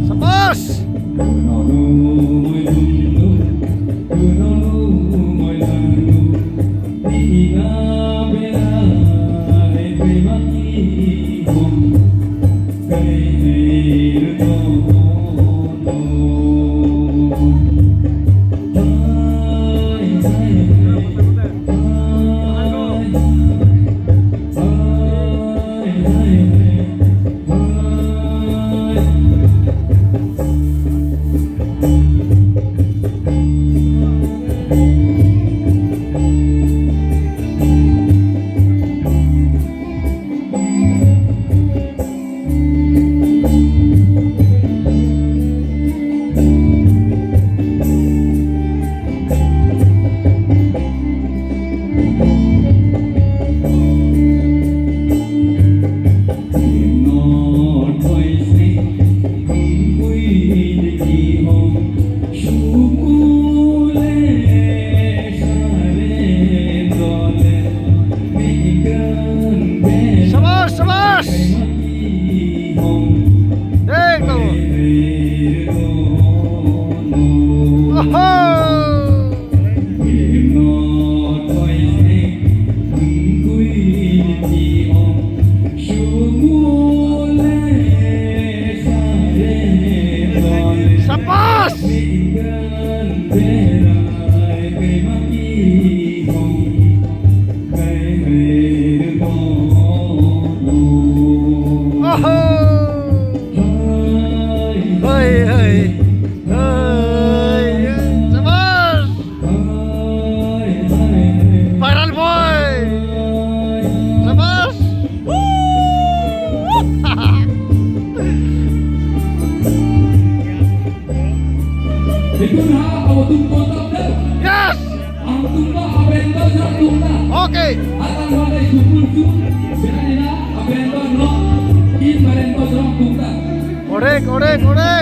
Sabas! Sabas! Sabas! Ito! Sabas! Hey, hey, hey, Sabas! Viral boy! Sabas! Ito na ang tungkol na. Yes! Ang tungkol abento sa tungkol. Okay! At ang mga sumulsum, sila nila abento no. In barento sa tungkol. Correct, correct, correct!